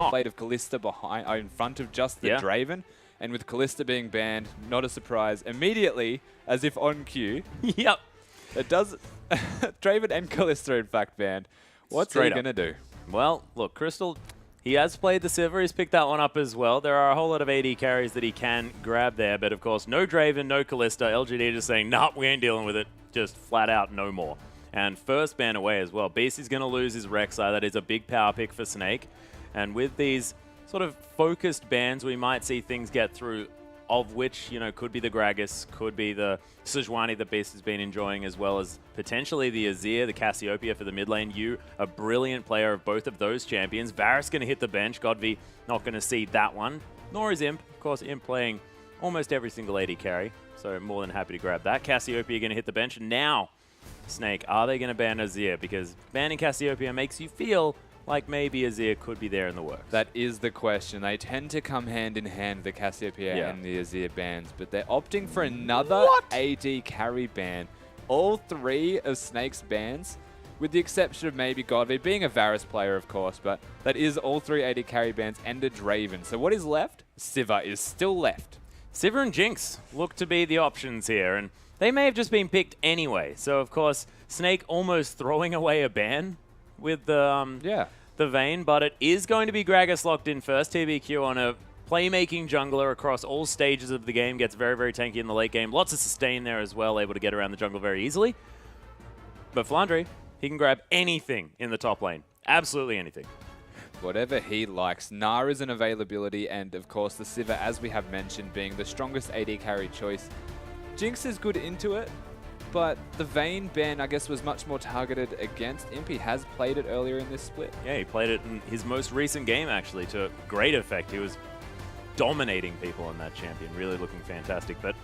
Plate of Callista behind, in front of just the Draven. And with Callista being banned, not a surprise, immediately, as if on cue. Yep. It does. Draven and Callista, in fact, banned. What's he going to do? Well, look, Crystal, he has played the Sivir. He's picked that one up as well. There are a whole lot of AD carries that he can grab there. But, of course, no Draven, no Callista. LGD just saying, nah, we ain't dealing with it. Just flat out, no more. And first ban away as well. Beast is going to lose his Rek'Sai. That is a big power pick for Snake. And with these sort of focused bans, we might see things get through, of which, you know, could be the Gragas, could be the Sejuani that Beast has been enjoying, as well as potentially the Azir, the Cassiopeia for the mid lane. You, a brilliant player of both of those champions. Varus going to hit the bench. Godvi not going to see that one. Nor is Imp. Of course, Imp playing almost every single AD carry, so more than happy to grab that. Cassiopeia going to hit the bench. And now, Snake, are they going to ban Azir? Because banning Cassiopeia makes you feel like maybe Azir could be there in the works. That is the question. They tend to come hand in hand, the Cassiopeia and the Azir bans, but they're opting for another AD carry ban. All three of Snake's bans, with the exception of maybe Godvi, being a Varus player, of course, but that is all three AD carry bans and a Draven. So what is left? Sivir is still left. Sivir and Jinx look to be the options here, and they may have just been picked anyway. So, of course, Snake almost throwing away a ban with the Vayne, but it is going to be Gragas locked in first. TBQ on a playmaking jungler across all stages of the game. Gets very, very tanky in the late game. Lots of sustain there as well, able to get around the jungle very easily. But Flandre, he can grab anything in the top lane. Absolutely anything. Whatever he likes. Gnar is an availability, and of course the Sivir, as we have mentioned, being the strongest AD carry choice. Jinx is good into it, but the Vayne ban, I guess, was much more targeted against Imp. He has played it earlier in this split. Yeah, he played it in his most recent game, actually, to great effect. He was dominating people on that champion, really looking fantastic. But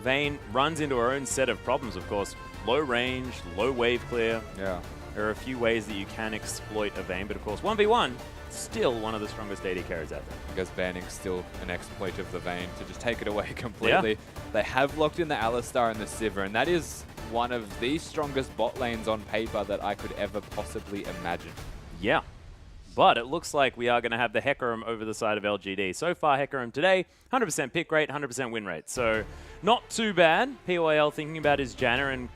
Vayne runs into her own set of problems, of course. Low range, low wave clear. Yeah. There are a few ways that you can exploit a Vayne, but of course 1v1, still one of the strongest AD carries out there. I guess banning's still an exploit of the Vayne to just take it away completely. Yeah. They have locked in the Alistar and the Sivir, and that is one of the strongest bot lanes on paper that I could ever possibly imagine. Yeah, but it looks like we are going to have the Hecarim over the side of LGD. So far, Hecarim today, 100% pick rate, 100% win rate. So not too bad. POL thinking about his Janna, and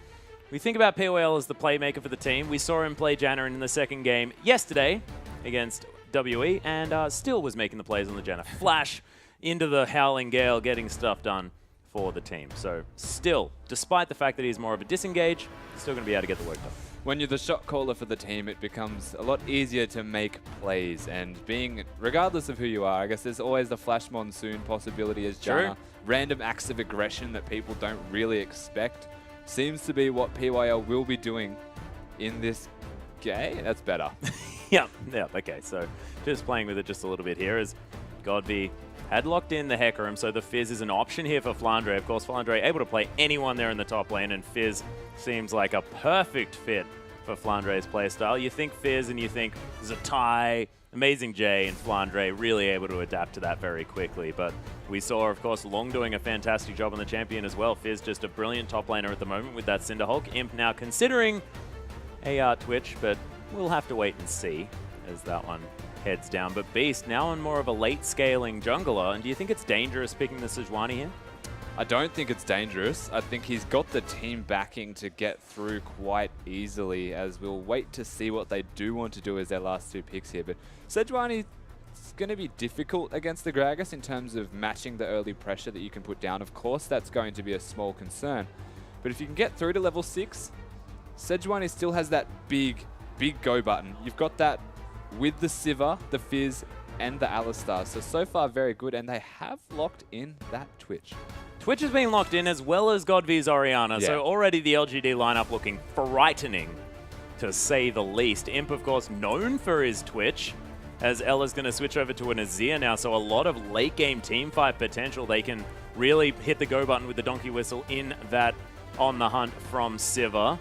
we think about POL as the playmaker for the team. We saw him play Janna in the second game yesterday against WE, and still was making the plays on the Janna. Flash into the Howling Gale, getting stuff done for the team. So still, despite the fact that he's more of a disengage, still going to be able to get the work done. When you're the shot caller for the team, it becomes a lot easier to make plays. And being, regardless of who you are, I guess there's always the Flash Monsoon possibility as Janna. Random acts of aggression that people don't really expect. Seems to be what PYL will be doing in this game. That's better. Yeah, okay. So just playing with it just a little bit here as Godby had locked in the Hecarim, so the Fizz is an option here for Flandre. Of course, Flandre able to play anyone there in the top lane, and Fizz seems like a perfect fit for Flandre's playstyle. You think Fizz and you think Zatai, Amazing J, and Flandre really able to adapt to that very quickly. But we saw, of course, Long doing a fantastic job on the champion as well. Fizz just a brilliant top laner at the moment with that Cinderhulk. Imp now considering a Twitch, but we'll have to wait and see as that one heads down. But Beast now on more of a late scaling jungler, and do you think it's dangerous picking the Sejuani here? I don't think it's dangerous. I think he's got the team backing to get through quite easily, as we'll wait to see what they do want to do as their last two picks here. But Sejuani is going to be difficult against the Gragas in terms of matching the early pressure that you can put down. Of course, that's going to be a small concern. But if you can get through to level 6, Sejuani still has that big go button. You've got that with the Sivir, the Fizz, and the Alistar. So far, very good, and they have locked in that Twitch. Twitch has been locked in, as well as Godvi's Orianna, so already the LGD lineup looking frightening, to say the least. Imp, of course, known for his Twitch, as Ella's going to switch over to an Azir now, so a lot of late-game teamfight potential. They can really hit the go button with the Donkey Whistle in that On the Hunt from Sivir.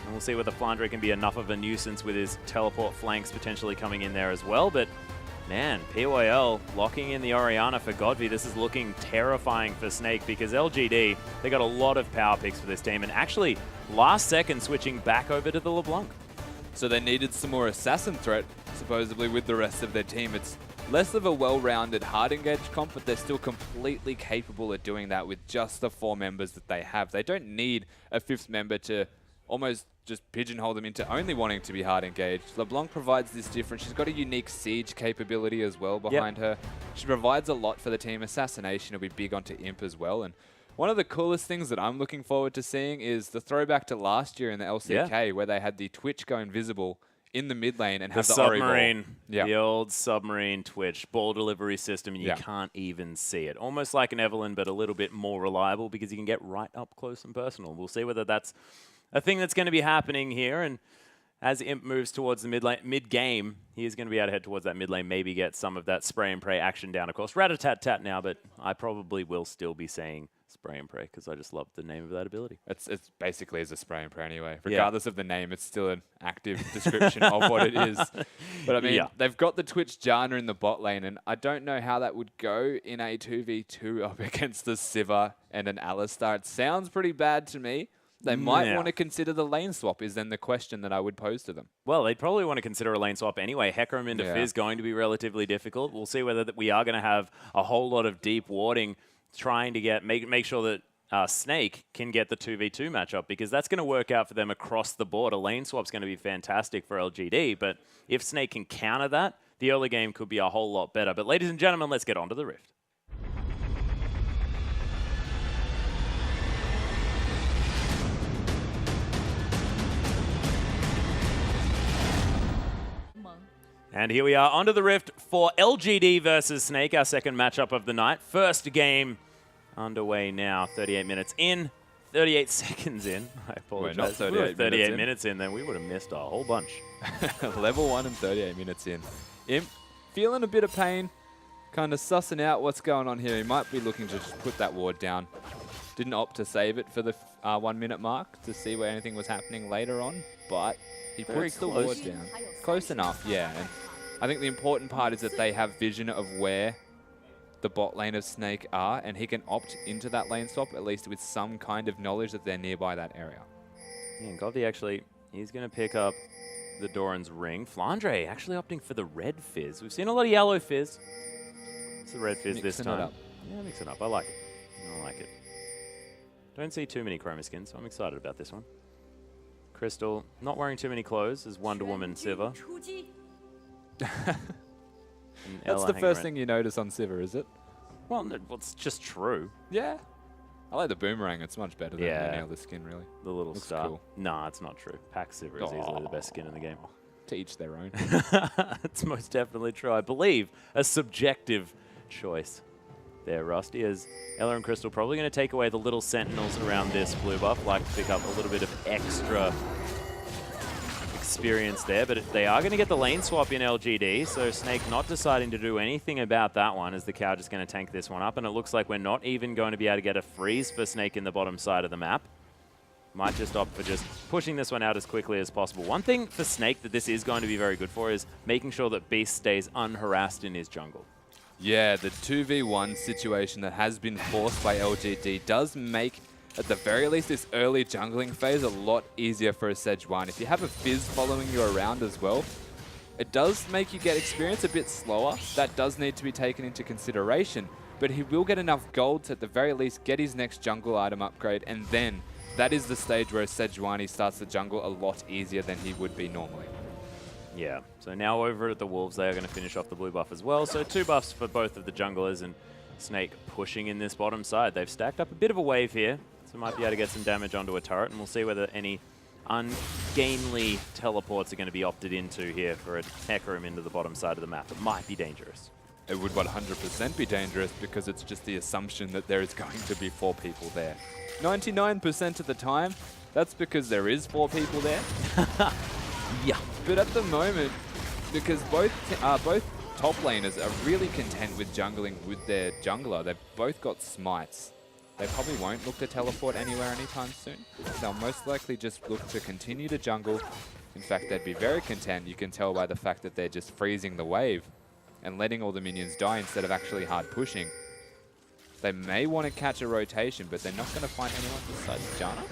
And we'll see whether Flandre can be enough of a nuisance with his teleport flanks potentially coming in there as well. But man, PYL locking in the Orianna for Godvi. This is looking terrifying for Snake, because LGD, they got a lot of power picks for this team, and actually last second switching back over to the LeBlanc. So they needed some more assassin threat, supposedly, with the rest of their team. It's less of a well-rounded hard engage comp, but they're still completely capable of doing that with just the 4 members that they have. They don't need a 5th member to almost just pigeonhole them into only wanting to be hard engaged. LeBlanc provides this difference. She's got a unique siege capability as well behind her. She provides a lot for the team. Assassination will be big onto Imp as well. And one of the coolest things that I'm looking forward to seeing is the throwback to last year in the LCK where they had the Twitch go invisible in the mid lane and have the submarine, ball. The old submarine Twitch ball delivery system, and you can't even see it. Almost like an Evelyn, but a little bit more reliable because you can get right up close and personal. We'll see whether that's a thing that's going to be happening here. And as Imp moves towards the mid-game, he is going to be able to head towards that mid lane, maybe get some of that spray and pray action down. Of course, rat-a-tat-tat now, but I probably will still be saying spray and pray because I just love the name of that ability. It's basically as a spray and pray anyway. Regardless of the name, it's still an active description of what it is. But I mean, they've got the Twitch Janna in the bot lane, and I don't know how that would go in a 2v2 up against the Sivir and an Alistar. It sounds pretty bad to me. They might want to consider the lane swap is then the question that I would pose to them. Well, they'd probably want to consider a lane swap anyway. Hecarim into Fizz going to be relatively difficult. We'll see whether we are going to have a whole lot of deep warding trying to get make sure that Snake can get the 2v2 matchup because that's going to work out for them across the board. A lane swap's going to be fantastic for LGD, but if Snake can counter that, the early game could be a whole lot better. But ladies and gentlemen, let's get on to the Rift. And here we are onto the Rift for LGD versus Snake, our second matchup of the night. First game underway now, 38 minutes in, 38 seconds in. I apologize. We're not 38 minutes in, then we would have missed a whole bunch. Level 1 and 38 minutes in. Imp feeling a bit of pain, kind of sussing out what's going on here. He might be looking to just put that ward down. Didn't opt to save it for the 1 minute mark to see where anything was happening later on, but he puts the ward down. Close enough, yeah. And I think the important part is that they have vision of where the bot lane of Snake are, and he can opt into that lane swap, at least with some kind of knowledge that they're nearby that area. Yeah, and Govdi actually, he's going to pick up the Doran's ring. Flandre actually opting for the red Fizz. We've seen a lot of yellow Fizz. It's the red Fizz this time. Yeah, mix it up. I like it. I like it. Don't see too many chroma skins, so I'm excited about this one. Crystal, not wearing too many clothes, as Wonder Woman Sivir. That's the first thing you notice on Sivir, is it? Well, no, it's just true. Yeah. I like the boomerang. It's much better than any other skin, really. The little Looks star. cool. Nah, it's not true. Pack Sivir is easily the best skin in the game. To each their own. It's most definitely true. I believe a subjective choice there, Rusty, as Ella and Crystal probably going to take away the little sentinels around this blue buff, like to pick up a little bit of extra experience there, but they are going to get the lane swap in LGD, so Snake not deciding to do anything about that one as the cow just going to tank this one up, and it looks like we're not even going to be able to get a freeze for Snake in the bottom side of the map. Might just opt for just pushing this one out as quickly as possible. One thing for Snake that this is going to be very good for is making sure that Beast stays unharassed in his jungle. Yeah, the 2v1 situation that has been forced by LGD does make, at the very least, this early jungling phase a lot easier for a Sejuani. If you have a Fizz following you around as well, it does make you get experience a bit slower. That does need to be taken into consideration, but he will get enough gold to, at the very least, get his next jungle item upgrade, and then that is the stage where Sejuani starts the jungle a lot easier than he would be normally. Yeah, so now over at the Wolves, they are going to finish off the blue buff as well. So 2 buffs for both of the junglers, and Snake pushing in this bottom side. They've stacked up a bit of a wave here, so might be able to get some damage onto a turret, and we'll see whether any ungainly teleports are going to be opted into here for a Hecarim into the bottom side of the map. It might be dangerous. It would 100% be dangerous because it's just the assumption that there is going to be 4 people there. 99% of the time, that's because there is 4 people there. Yeah. But at the moment, because both top laners are really content with jungling with their jungler, they've both got smites. They probably won't look to teleport anywhere anytime soon. They'll most likely just look to continue to jungle. In fact, they'd be very content. You can tell by the fact that they're just freezing the wave and letting all the minions die instead of actually hard pushing. They may want to catch a rotation, but they're not going to find anyone besides Janna.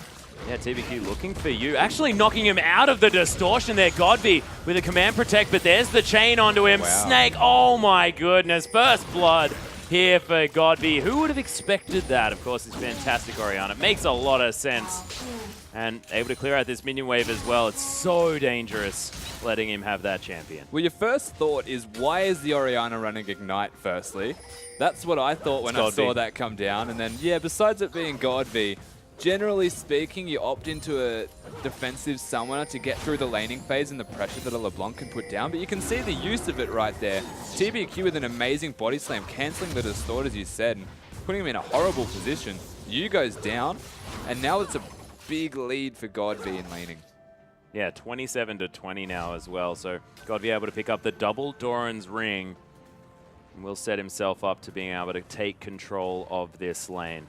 Yeah, TBQ looking for you. Actually knocking him out of the distortion there. Godby with a command protect, but there's the chain onto him. Wow. Snake, oh my goodness. First blood here for Godby. Who would have expected that? Of course, it's fantastic Orianna. Makes a lot of sense. And able to clear out this minion wave as well. It's so dangerous letting him have that champion. Well, your first thought is, why is the Orianna running Ignite firstly? That's what I thought when I saw that come down. And then, yeah, besides it being Godby, generally speaking, you opt into a defensive summoner to get through the laning phase and the pressure that a LeBlanc can put down. But you can see the use of it right there. TBQ with an amazing body slam, cancelling the distort, as you said, and putting him in a horrible position. Yu goes down, and now it's a big lead for Godby in laning. Yeah, 27 to 20 now as well. So Godby able to pick up the double Doran's ring and will set himself up to being able to take control of this lane.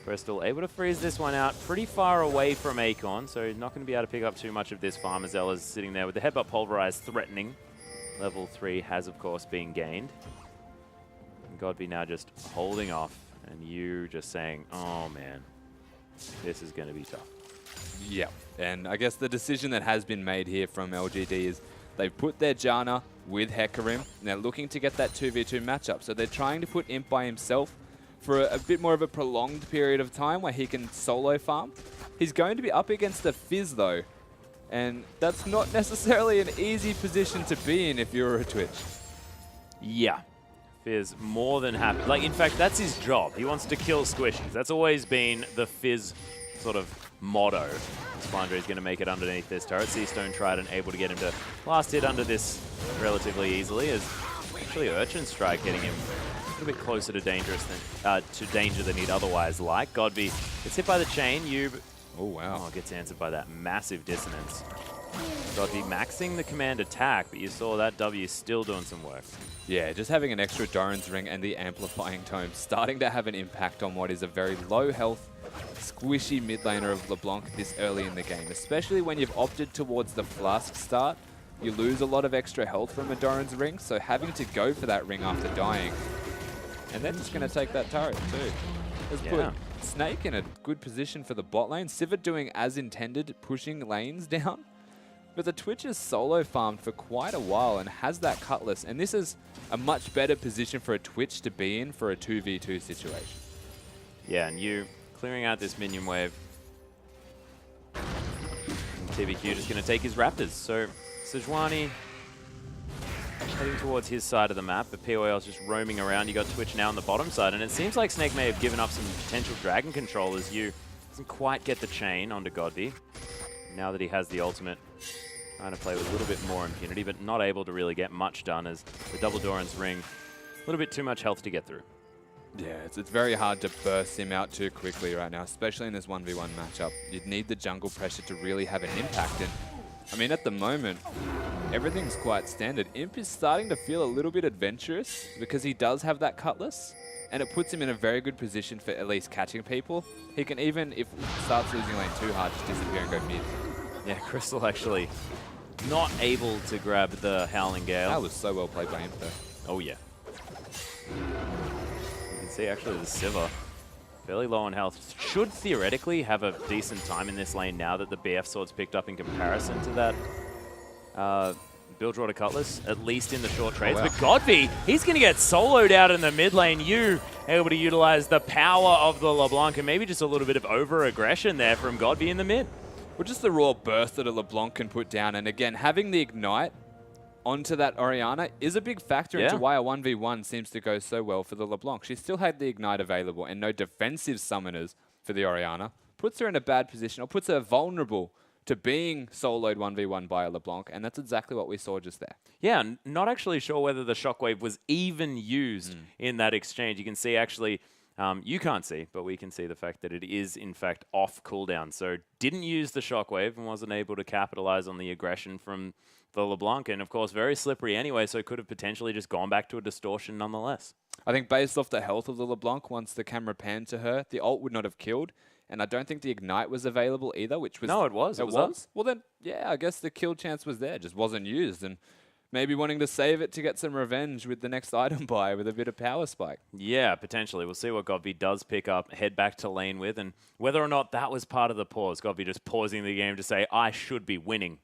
Crystal able to freeze this one out pretty far away from Acorn, so he's not going to be able to pick up too much of this farm as Ella's sitting there with the headbutt pulverized threatening. Level 3 has, of course, been gained. And Godby now just holding off, and you just saying, oh man, this is going to be tough. Yeah, and I guess the decision that has been made here from LGD is they've put their Janna with Hecarim, and they're looking to get that 2v2 matchup. So they're trying to put Imp by himself for a bit more of a prolonged period of time where he can solo farm. He's going to be up against a Fizz though, and that's not necessarily an easy position to be in if you're a Twitch. Yeah. Fizz more than happy. Like, in fact, that's his job. He wants to kill squishies. That's always been the Fizz sort of motto. Spandra is going to make it underneath this turret. Seastone Trident able to get him to last hit under this relatively easily, as actually Urchin Strike getting him a little bit closer to danger than he'd otherwise like. Godby gets hit by the chain. Yub, oh wow, gets answered by that massive dissonance. Godby maxing the command attack, but you saw that W still doing some work. Yeah, just having an extra Doran's Ring and the amplifying tome starting to have an impact on what is a very low health, squishy mid laner of LeBlanc this early in the game, especially when you've opted towards the Flask start. You lose a lot of extra health from a Doran's Ring, so having to go for that ring after dying. And they're just going to take that turret too. Has put Snake in a good position for the bot lane. Sivir doing as intended, pushing lanes down. But the Twitch is solo farmed for quite a while and has that Cutlass. And this is a much better position for a Twitch to be in for a 2v2 situation. Yeah, and you clearing out this minion wave. And TBQ just going to take his Raptors. So Sejuani heading towards his side of the map, but POL's just roaming around. You got Twitch now on the bottom side, and it seems like Snake may have given up some potential dragon control as you doesn't quite get the chain onto Godby. Now that he has the ultimate, trying to play with a little bit more impunity, but not able to really get much done as the double Doran's Ring, a little bit too much health to get through. Yeah, it's very hard to burst him out too quickly right now, especially in this 1v1 matchup. You'd need the jungle pressure to really have an impact. And I mean, at the moment, everything's quite standard. Imp is starting to feel a little bit adventurous because he does have that Cutlass, and it puts him in a very good position for at least catching people. He can even, if he starts losing lane too hard, just disappear and go mid. Yeah, Crystal actually not able to grab the Howling Gale. That was so well played by Imp though. Oh yeah. You can see actually the Sivir fairly low on health. Should theoretically have a decent time in this lane now that the BF sword's picked up in comparison to that Bilgewater Cutlass, at least in the short trades. Oh, wow. But Godby, he's going to get soloed out in the mid lane. You able to utilize the power of the LeBlanc and maybe just a little bit of over-aggression there from Godby in the mid. Well, just the raw burst that a LeBlanc can put down. And again, having the Ignite onto that Orianna is a big factor into why a 1v1 seems to go so well for the LeBlanc. She still had the Ignite available and no defensive summoners for the Orianna. Puts her in a bad position, or puts her vulnerable to being soloed 1v1 by a LeBlanc, and that's exactly what we saw just there. Yeah, not actually sure whether the Shockwave was even used in that exchange. You can see actually, you can't see, but we can see the fact that it is in fact off cooldown. So didn't use the Shockwave and wasn't able to capitalize on the aggression from the LeBlanc, and of course very slippery anyway, so could have potentially just gone back to a distortion nonetheless. I think based off the health of the LeBlanc, once the camera panned to her, the ult would not have killed. And I don't think the Ignite was available either, which was... No, it was. It was? Well then, yeah, I guess the kill chance was there, just wasn't used. And Maybe wanting to save it to get some revenge with the next item buy with a bit of power spike. Yeah, potentially. We'll see what Godby does pick up, head back to lane with, and whether or not that was part of the pause. Godby just pausing the game to say, I should be winning.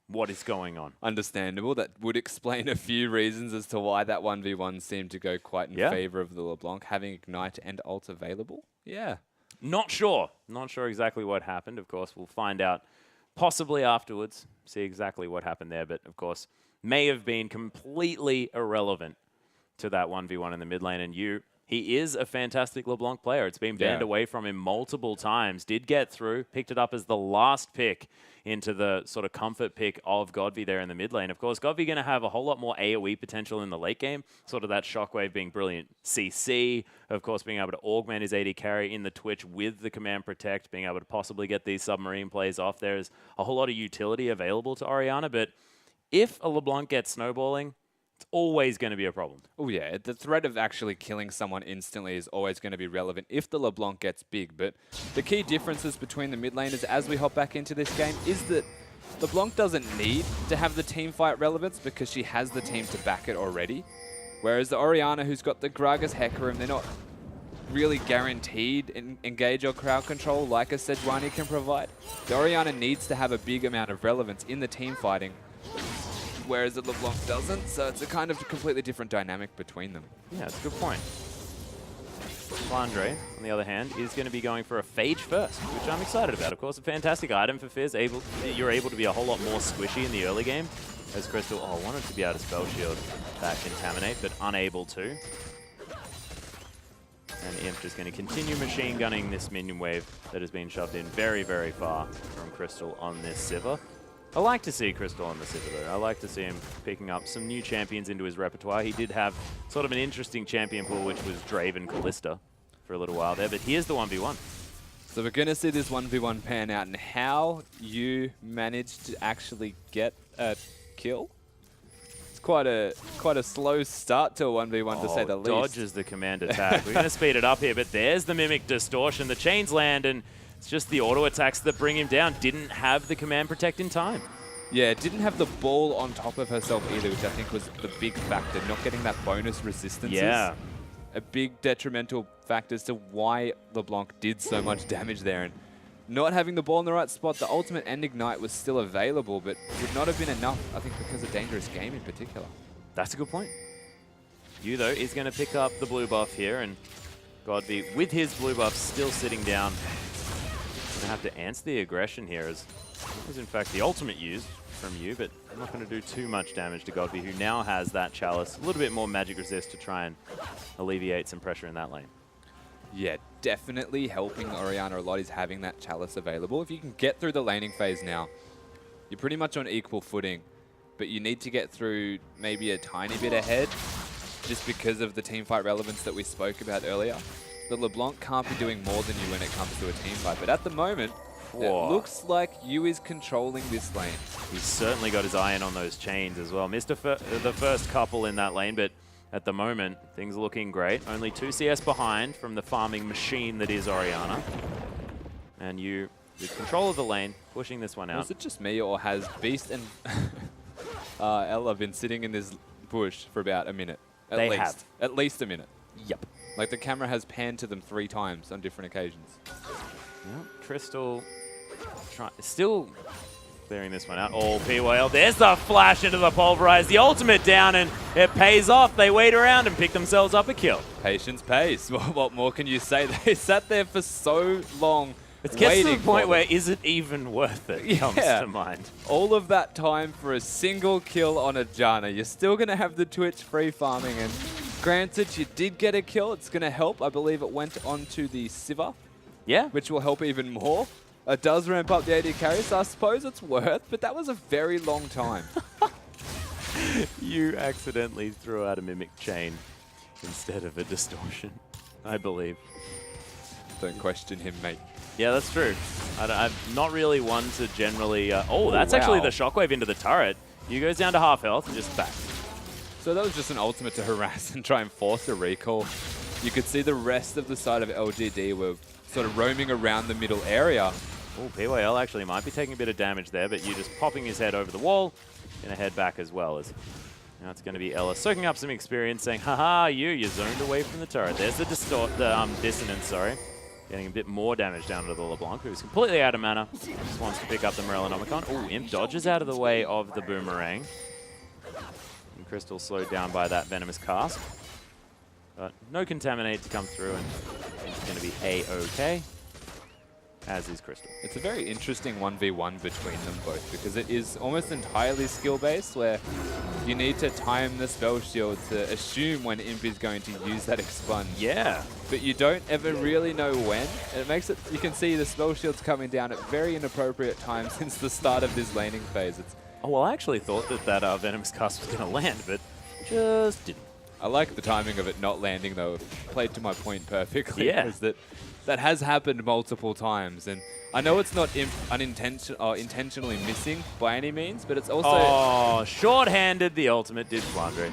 What is going on? Understandable. That would explain a few reasons as to why that 1v1 seemed to go quite in favor of the LeBlanc, having Ignite and Ult available. Yeah. Not sure. Not sure exactly what happened. Of course, we'll find out possibly afterwards, see exactly what happened there. But, of course, may have been completely irrelevant to that 1v1 in the mid lane. And he is a fantastic LeBlanc player. It's been banned away from him multiple times. Did get through, picked it up as the last pick into the sort of comfort pick of Godby there in the mid lane. Of course, Godby going to have a whole lot more AoE potential in the late game. Sort of that Shockwave being brilliant. CC, of course, being able to augment his AD carry in the Twitch with the Command Protect, being able to possibly get these submarine plays off. There's a whole lot of utility available to Orianna, but if a LeBlanc gets snowballing, it's always going to be a problem. Oh, yeah. The threat of actually killing someone instantly is always going to be relevant if the LeBlanc gets big. But the key differences between the mid laners as we hop back into this game is that LeBlanc doesn't need to have the team fight relevance because she has the team to back it already. Whereas the Orianna, who's got the Gragas Hecarim, they're not really guaranteed engage or crowd control like a Sejuani can provide. The Orianna needs to have a big amount of relevance in the team fighting, whereas the LeBlanc doesn't, so it's a kind of completely different dynamic between them. Yeah, that's a good point. Flandre, on the other hand, is going to be going for a Phage first, which I'm excited about. Of course, a fantastic item for Fizz. You're able to be a whole lot more squishy in the early game. As Crystal, wanted to be able to Spell Shield that Contaminate, but unable to. And Imp just going to continue machine gunning this minion wave that has been shoved in very, very far from Crystal on this Sivir. I like to see Crystal on the Sivir, though. I like to see him picking up some new champions into his repertoire. He did have sort of an interesting champion pool, which was Draven Callista for a little while there, but here's the 1v1. So we're going to see this 1v1 pan out, and how you managed to actually get a kill. It's quite a slow start to a 1v1 to say the least. Dodges the command attack. We're going to speed it up here, but there's the Mimic Distortion. The chains land, and it's just the auto attacks that bring him down. Didn't have the Command Protect in time. Yeah, didn't have the ball on top of herself either, which I think was the big factor. Not getting that bonus resistance. Yeah. A big detrimental factor as to why LeBlanc did so much damage there. And not having the ball in the right spot, the ultimate and Ignite was still available, but would not have been enough, I think, because of Dangerous Game in particular. That's a good point. Yu, though, is going to pick up the blue buff here, and Godby, with his blue buff still sitting down, going to have to answer the aggression here, as it was in fact the ultimate used from Yu, but I'm not going to do too much damage to Godby, who now has that Chalice, a little bit more magic resist to try and alleviate some pressure in that lane. Yeah, definitely helping Orianna a lot is having that Chalice available. If you can get through the laning phase now, you're pretty much on equal footing, but you need to get through maybe a tiny bit ahead just because of the teamfight relevance that we spoke about earlier. The LeBlanc can't be doing more than you when it comes to a teamfight, but at the moment, it looks like Yu is controlling this lane. He's certainly got his eye in on those chains as well. Missed the first couple in that lane, but at the moment, things are looking great. Only 2 CS behind from the farming machine that is Orianna. And Yu, with control of the lane, pushing this one out. Is it just me, or has Beast and Ella been sitting in this bush for about a minute? They have. At least a minute. Yep. Like the camera has panned to them 3 times on different occasions. Yep. Crystal still clearing this one out. Oh, PYL. There's the flash into the Pulverize. The ultimate down, and it pays off. They wait around and pick themselves up a kill. Patience pays. What more can you say? They sat there for so long. It gets to the point where is it even worth it, comes to mind. All of that time for a single kill on a Janna. You're still going to have the Twitch free farming, and granted, you did get a kill. It's going to help. I believe it went onto the Sivir. Yeah. Which will help even more. It does ramp up the AD carry, so I suppose it's worth, but that was a very long time. You accidentally threw out a Mimic Chain instead of a Distortion, I believe. Don't question him, mate. Yeah, that's true. I'm not really one to generally... that's actually the Shockwave into the turret. Yu goes down to half health and just back. So that was just an ultimate to harass and try and force a recall. You could see the rest of the side of LGD were sort of roaming around the middle area. Oh, PYL actually might be taking a bit of damage there, but Yu just popping his head over the wall, going to head back as well. As now it's going to be Ella soaking up some experience, saying, haha, you're zoned away from the turret. There's the dissonance, sorry. Getting a bit more damage down to the LeBlanc, who's completely out of mana. Just wants to pick up the Morellonomicon. Oh, Imp dodges out of the way of the Boomerang. And Crystal slowed down by that Venomous Cast. But no Contaminate to come through, and it's going to be A-OK, as is Crystal. It's a very interesting 1v1 between them both, because it is almost entirely skill-based, where you need to time the spell shield to assume when Imp is going to use that expunge. Yeah. But you don't ever really know when. And it makes it, you can see the spell shields coming down at very inappropriate times since the start of this laning phase. Oh, well, I actually thought that Venomous Cast was going to land, but just didn't. I like the timing of it not landing, though. It played to my point perfectly. Yeah. Is that has happened multiple times. And I know it's not intentionally missing by any means, but it's also... Oh, short-handed, the ultimate did Flandre.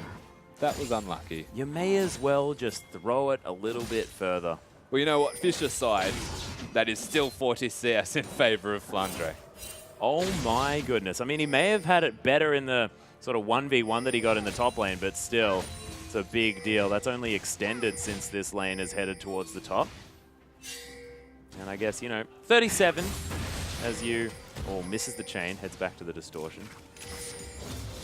That was unlucky. You may as well just throw it a little bit further. Well, you know what? Fish aside, that is still 40 CS in favor of Flandre. Oh my goodness. I mean, he may have had it better in the sort of 1v1 that he got in the top lane, but still, it's a big deal. That's only extended since this lane is headed towards the top. And I guess, 37 as you, misses the chain, heads back to the distortion.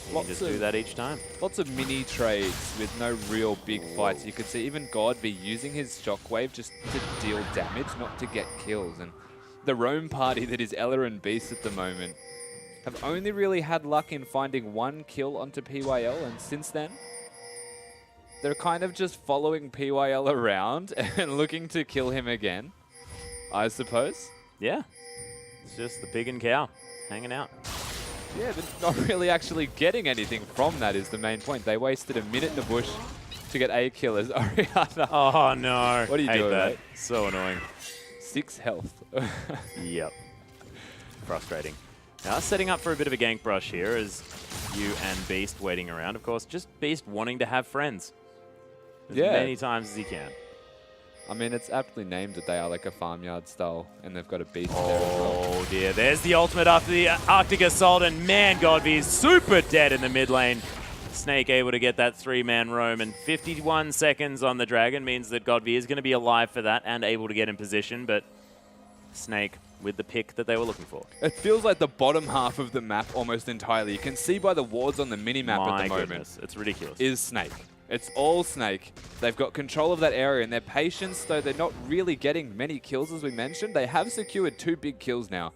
You can just do that each time. Lots of mini trades with no real big fights. You could see even God be using his shockwave just to deal damage, not to get kills. And the roam party that is Ella and Beast at the moment have only really had luck in finding one kill onto PYL, and since then, they're kind of just following PYL around and looking to kill him again, I suppose. Yeah. It's just the pig and cow hanging out. Yeah, but not really actually getting anything from that is the main point. They wasted a minute in the bush to get a kill as Orianna. Oh, no. What are you doing, mate? So annoying. 6 health. Yep. Frustrating. Now, setting up for a bit of a gank brush here as you and Beast waiting around. Of course, just Beast wanting to have friends as many times as he can. I mean, it's aptly named that they are like a farmyard style, and they've got a beast there as well. Oh dear, there's the ultimate after the Arctic Assault, and man, Godby is super dead in the mid lane. Snake able to get that 3-man roam, and 51 seconds on the Dragon means that Godby is going to be alive for that and able to get in position, but Snake with the pick that they were looking for. It feels like the bottom half of the map almost entirely. You can see by the wards on the mini-map at the moment. Goodness, it's ridiculous. Is Snake. It's all Snake. They've got control of that area, and their patience, though they're not really getting many kills, as we mentioned, they have secured 2 big kills now,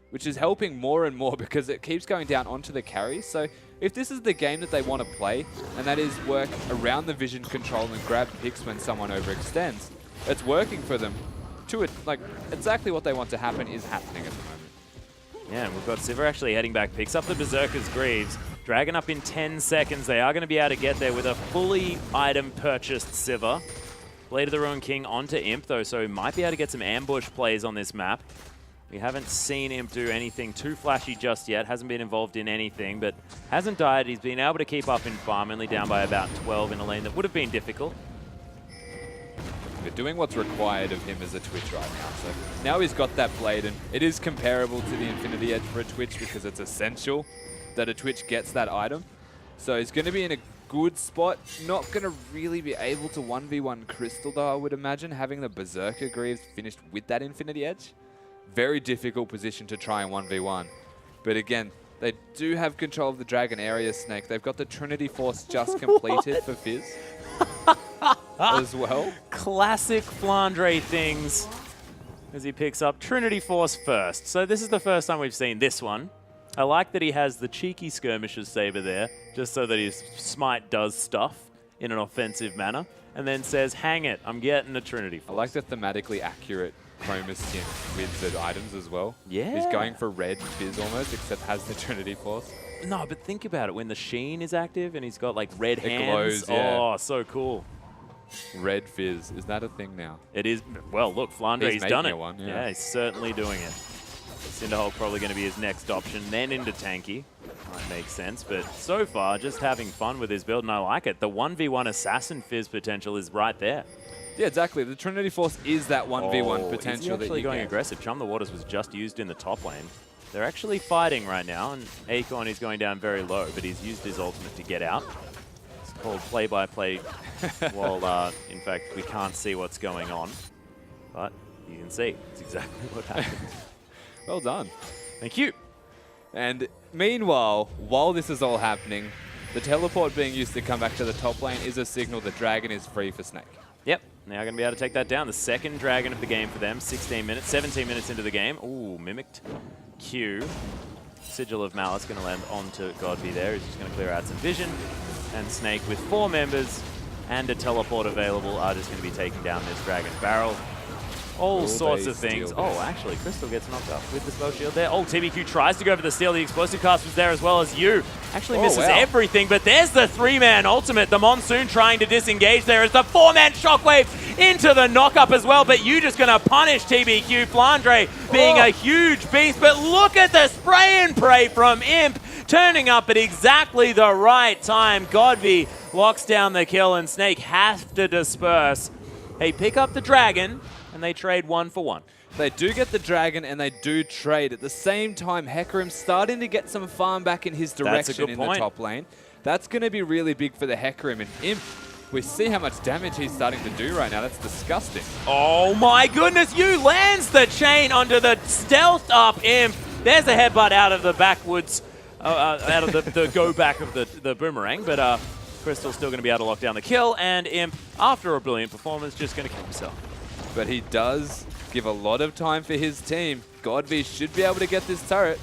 which is helping more and more because it keeps going down onto the carry. So if this is the game that they want to play, and that is work around the vision control and grab picks when someone overextends, it's working for them. Like, exactly what they want to happen is happening at the moment. Yeah, and we've got Sivir actually heading back, picks up the Berserker's Greaves. Dragon up in 10 seconds. They are going to be able to get there with a fully item purchased Sivir. Blade of the Ruined King onto Imp, though, so he might be able to get some ambush plays on this map. We haven't seen Imp do anything too flashy just yet. Hasn't been involved in anything, but hasn't died. He's been able to keep up in farm, only down by about 12 in a lane that would have been difficult. But doing what's required of him as a Twitch right now. So now he's got that blade, and it is comparable to the Infinity Edge for a Twitch because it's essential that a Twitch gets that item. So he's going to be in a good spot. Not going to really be able to 1v1 Crystal, though, I would imagine, having the Berserker Greaves finished with that Infinity Edge. Very difficult position to try and 1v1. But again, they do have control of the Dragon area, Snake. They've got the Trinity Force just completed for Fizz as well. Classic Flandre things as he picks up Trinity Force first. So this is the first time we've seen this one. I like that he has the cheeky Skirmisher's Saber there, just so that his Smite does stuff in an offensive manner, and then says, hang it, I'm getting a Trinity Force. I like the thematically accurate Chroma skin with the items as well. Yeah. He's going for red Fizz almost, except has the Trinity Force. No, but think about it. When the Sheen is active and he's got like red hands. Glows, yeah. Oh, so cool. Red Fizz. Is that a thing now? It is. Well, look, Flandre's done it. One, yeah, he's certainly doing it. Cinderhulk probably going to be his next option, then into Tanky. Might make sense, but so far, just having fun with his build, and I like it. The 1v1 Assassin Fizz potential is right there. Yeah, exactly. The Trinity Force is that 1v1 potential. Is he actually going aggressive? Chum the Waters was just used in the top lane. They're actually fighting right now, and Acorn is going down very low, but he's used his ultimate to get out. It's called play-by-play. Well, in fact, we can't see what's going on, but you can see. It's exactly what happened. Well done. Thank you. And meanwhile, while this is all happening, the teleport being used to come back to the top lane is a signal that Dragon is free for Snake. Yep, now going to be able to take that down. The second Dragon of the game for them, 16 minutes, 17 minutes into the game. Ooh, mimicked Q. Sigil of Malice going to land onto Godby there. He's just going to clear out some vision. And Snake with 4 members and a teleport available are just going to be taking down this Dragon Barrel. All sorts of things. Oh, actually, Crystal gets knocked up with the spell shield there. Oh, TBQ tries to go for the steal. The explosive cast was there as well as you. Actually misses everything, but there's the 3-man ultimate. The Monsoon trying to disengage there as the 4-man shockwave into the knock-up as well, but you just going to punish TBQ. Flandre being a huge beast, but look at the spray and pray from Imp, turning up at exactly the right time. Godby locks down the kill, and Snake has to disperse. They pick up the Dragon, and they trade 1 for 1. They do get the Dragon, and they do trade. At the same time, Hecarim's starting to get some farm back in his direction in the top lane. That's going to be really big for the Hecarim. And Imp, we see how much damage he's starting to do right now. That's disgusting. Oh my goodness, you lands the chain onto the stealth up Imp. There's a headbutt out of the backwoods, out of the go back of the boomerang, but Crystal's still going to be able to lock down the kill, and Imp, after a brilliant performance, just going to kill himself. But he does give a lot of time for his team. Godby should be able to get this turret.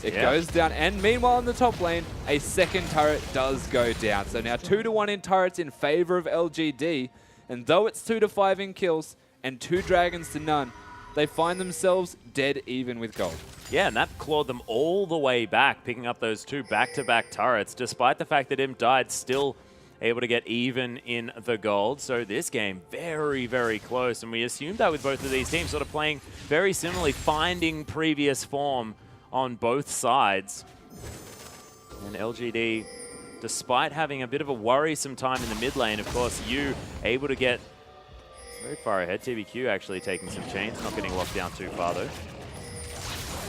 It goes down, and meanwhile in the top lane, a second turret does go down. So now 2-1 in turrets in favor of LGD, and though it's 2-5 in kills and 2 dragons to none, they find themselves dead even with gold. Yeah, and that clawed them all the way back, picking up those 2 back-to-back turrets, despite the fact that Imp died, still able to get even in the gold. So this game, very, very close. And we assumed that with both of these teams sort of playing very similarly, finding previous form on both sides. And LGD, despite having a bit of a worrisome time in the mid lane, of course, you able to get very far ahead. TBQ actually taking some chains, not getting locked down too far though.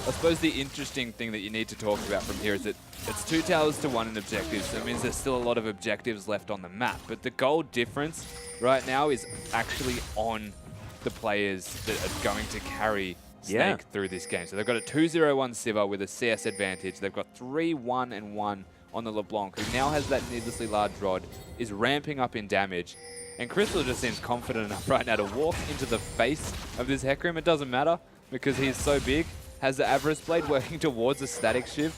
I suppose the interesting thing that you need to talk about from here is that it's 2 towers to 1 in objectives. So it means there's still a lot of objectives left on the map. But the gold difference right now is actually on the players that are going to carry Snake through this game. So they've got a 2-0-1 Sivir with a CS advantage. They've got 3-1-1 on the LeBlanc, who now has that needlessly large rod, is ramping up in damage. And Crystal just seems confident enough right now to walk into the face of this Hecarim. It doesn't matter because he's so big. Has the Avarice Blade working towards a static shift.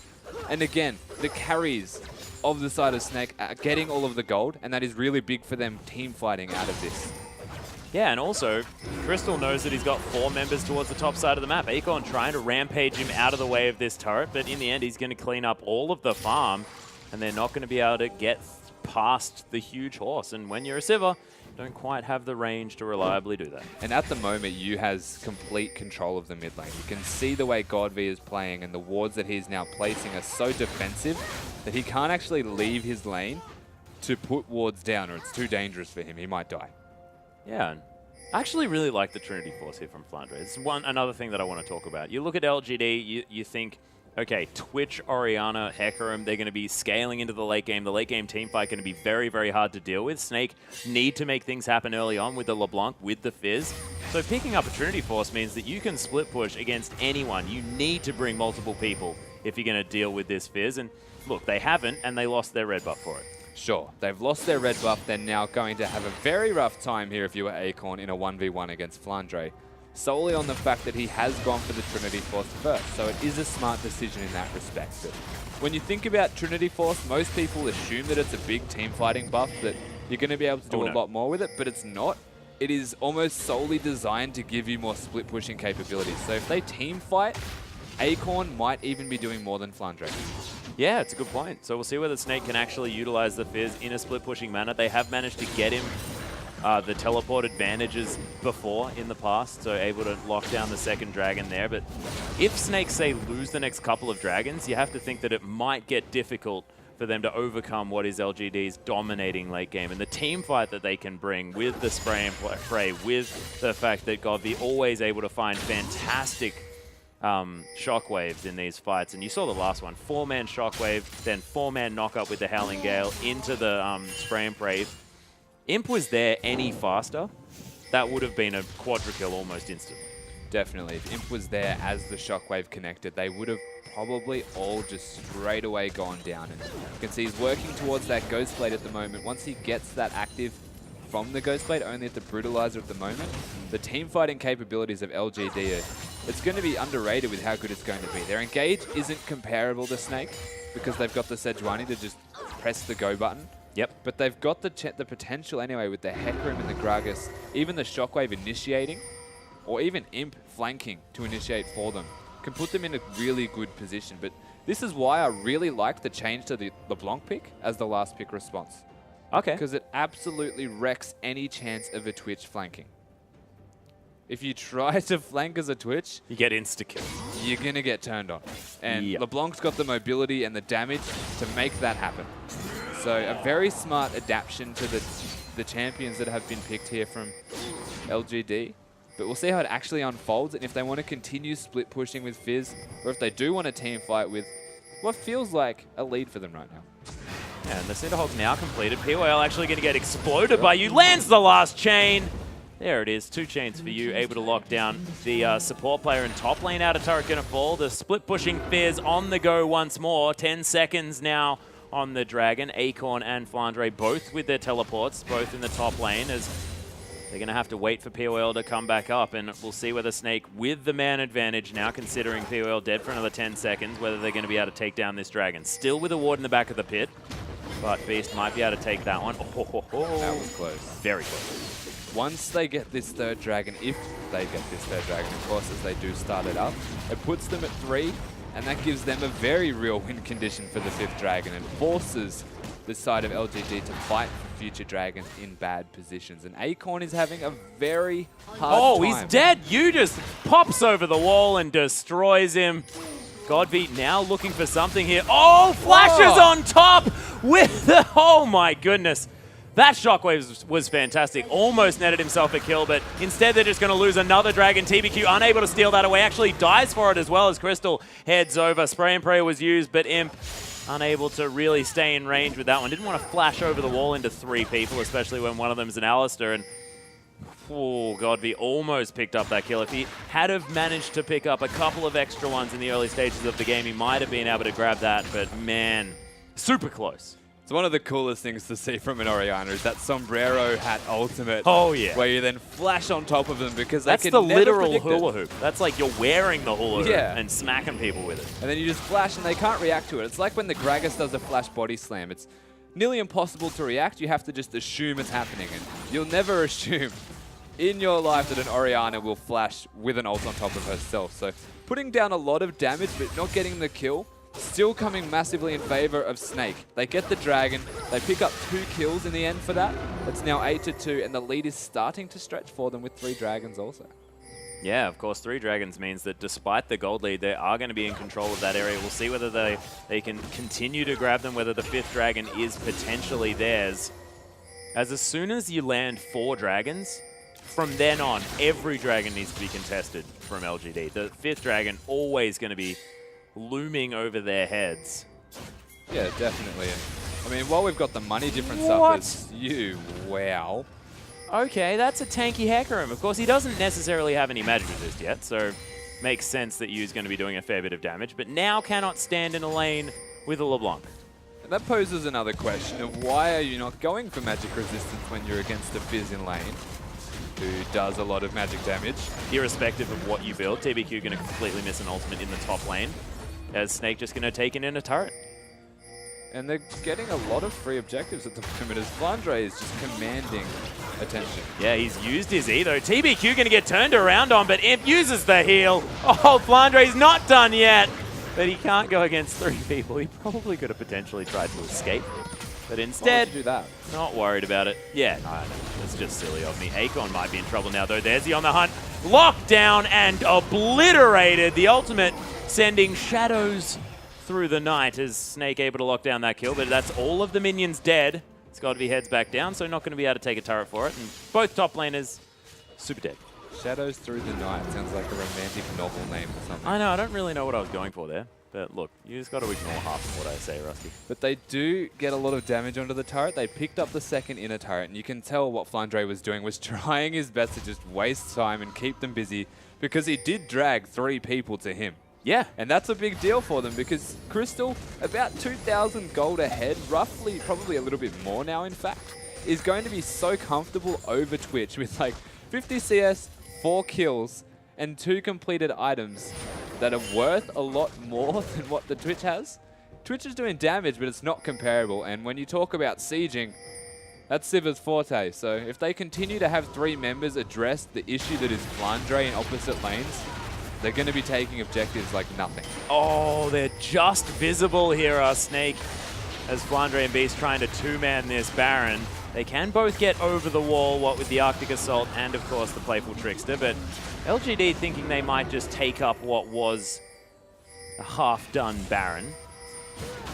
And again, the carries of the side of Snake are getting all of the gold, and that is really big for them team fighting out of this. Yeah, and also, Crystal knows that he's got 4 members towards the top side of the map. Acorn trying to rampage him out of the way of this turret, but in the end, he's going to clean up all of the farm, and they're not going to be able to get past the huge horse. And when you're a Sivir, don't quite have the range to reliably do that. And at the moment, Yu has complete control of the mid lane. You can see the way Godby is playing, and the wards that he's now placing are so defensive that he can't actually leave his lane to put wards down, or it's too dangerous for him. He might die. Yeah, and I actually really like the Trinity Force here from Flandre. It's another thing that I want to talk about. You look at LGD, you think, okay, Twitch, Orianna, Hecarim, they're going to be scaling into the late game. The late game team fight going to be very, very hard to deal with. Snake need to make things happen early on with the LeBlanc, with the Fizz. So picking up a Trinity Force means that you can split push against anyone. You need to bring multiple people if you're going to deal with this Fizz. And look, they haven't, and they lost their red buff for it. Sure, they've lost their red buff. They're now going to have a very rough time here if you were Acorn in a 1v1 against Flandre, solely on the fact that he has gone for the Trinity Force first. So it is a smart decision in that respect. But when you think about Trinity Force, most people assume that it's a big team fighting buff, that you're going to be able to do a lot more with it, but it's not. It is almost solely designed to give you more split pushing capabilities. So if they team fight, Acorn might even be doing more than Flandre. Yeah, it's a good point. So we'll see whether Snake can actually utilize the Fizz in a split pushing manner. They have managed to get him the teleport advantages before in the past, so able to lock down the second dragon there. But if Snake, say, lose the next couple of dragons, you have to think that it might get difficult for them to overcome what is LGD's dominating late game. And the team fight that they can bring with the spray and pray, with the fact that Godby always able to find fantastic shockwaves in these fights, and you saw the last one, 4-man shockwave, then 4-man knockup with the Howling Gale into the spray and pray. If Imp was there any faster, that would have been a quadra-kill almost instantly. Definitely. If Imp was there as the shockwave connected, they would have probably all just straight away gone down. And you can see he's working towards that Ghost Blade at the moment. Once he gets that active from the Ghost Blade, only at the Brutalizer at the moment, the team fighting capabilities of LGD it's going to be underrated with how good it's going to be. Their engage isn't comparable to Snake because they've got the Sejuani to just press the go button. Yep. But they've got the potential anyway with the Hecarim and the Gragas, even the Shockwave initiating, or even Imp flanking to initiate for them, can put them in a really good position. But this is why I really like the change to the LeBlanc pick as the last pick response. Okay. Because it absolutely wrecks any chance of a Twitch flanking. If you try to flank as a Twitch, you get insta-kill. You're going to get turned on. And yep. LeBlanc's got the mobility and the damage to make that happen. So a very smart adaptation to the champions that have been picked here from LGD. But we'll see how it actually unfolds, and if they want to continue split pushing with Fizz, or if they do want a team fight with what feels like a lead for them right now. Yeah, and the Cinderhawk now completed. PYL actually going to get exploded by you. Lands the last chain. There it is, 2 chains for you, able to lock down the support player in top lane. Out of turret going to fall. The split pushing Fizz on the go once more. 10 seconds now on the Dragon. Acorn and Flandre both with their teleports, both in the top lane, as they're going to have to wait for POL to come back up, and we'll see whether Snake, with the man advantage now, considering POL dead for another 10 seconds, whether they're going to be able to take down this Dragon. Still with a ward in the back of the pit, but Beast might be able to take that one. That was close. Very close. Once they get this third Dragon, if they get this third Dragon, of course, as they do start it up, it puts them at 3, and that gives them a very real win condition for the 5th Dragon and forces the side of LGD to fight for future Dragons in bad positions. And Acorn is having a very hard time. Oh, he's dead. You just pops over the wall and destroys him. Godbeat now looking for something here. Oh, flashes on top with the... Oh, my goodness. That shockwave was fantastic. Almost netted himself a kill, but instead they're just going to lose another Dragon. TBQ unable to steal that away. Actually dies for it as well as Crystal heads over. Spray and Pray was used, but Imp unable to really stay in range with that one. Didn't want to flash over the wall into 3 people, especially when one of them is an Alistair. And oh, Godby almost picked up that kill. If he had have managed to pick up a couple of extra ones in the early stages of the game, he might have been able to grab that. But man, super close. It's one of the coolest things to see from an Orianna is that sombrero hat ultimate. Oh, yeah. Where you then flash on top of them because that's they can the never literal predict hula it. hoop. That's like you're wearing the hula hoop and smacking people with it. And then you just flash and they can't react to it. It's like when the Gragas does a flash body slam. It's nearly impossible to react. You have to just assume it's happening. And you'll never assume in your life that an Orianna will flash with an ult on top of herself. So putting down a lot of damage but not getting the kill, still coming massively in favor of Snake. They get the Dragon. They pick up 2 kills in the end for that. It's now 8-2, and the lead is starting to stretch for them with 3 Dragons also. Yeah, of course, 3 Dragons means that despite the gold lead, they are going to be in control of that area. We'll see whether they can continue to grab them, whether the 5th Dragon is potentially theirs. As soon as you land 4 Dragons, from then on, every Dragon needs to be contested from LGD. The 5th Dragon always going to be looming over their heads. Yeah, definitely. And, I mean, while we've got the money difference up as you, wow. Okay, that's a tanky Hecarim. Of course, he doesn't necessarily have any magic resist yet, so makes sense that Yu's going to be doing a fair bit of damage, but now cannot stand in a lane with a LeBlanc. And that poses another question of why are you not going for magic resistance when you're against a Fizz in lane who does a lot of magic damage? Irrespective of what you build, TBQ going to completely miss an ultimate in the top lane, as Snake just going to take it in a turret. And they're getting a lot of free objectives at the moment as Flandre is just commanding attention. Yeah, he's used his E though. TBQ going to get turned around on, but Imp uses the heal. Oh, Flandre's not done yet. But he can't go against 3 people. He probably could have potentially tried to escape. But instead, do that? Not worried about it. Yeah, no, that's just silly of me. Acorn might be in trouble now though. There's he on the hunt. Locked down and obliterated. The ultimate sending shadows through the night as Snake able to lock down that kill, but that's all of the minions dead. It's got to be heads back down, so not going to be able to take a turret for it. And both top laners super dead. Shadows Through the Night sounds like a romantic novel name or something. I know, I don't really know what I was going for there. But look, you just got to ignore half of what I say, Rusty. But they do get a lot of damage onto the turret. They picked up the second inner turret, and you can tell what Flandre was doing was trying his best to just waste time and keep them busy, because he did drag 3 people to him. Yeah. And that's a big deal for them, because Crystal, about 2,000 gold ahead, roughly, probably a little bit more now, in fact, is going to be so comfortable over Twitch with like 50 CS, 4 kills, and 2 completed items that are worth a lot more than what the Twitch has. Twitch is doing damage, but it's not comparable. And when you talk about sieging, that's Siva's forte. So if they continue to have 3 members address the issue that is Flandre in opposite lanes, they're going to be taking objectives like nothing. Oh, they're just visible here, Snake, as Flandre and Beast trying to 2-man this Baron. They can both get over the wall, what with the Arctic Assault and, of course, the Playful Trickster, but LGD thinking they might just take up what was a half-done Baron.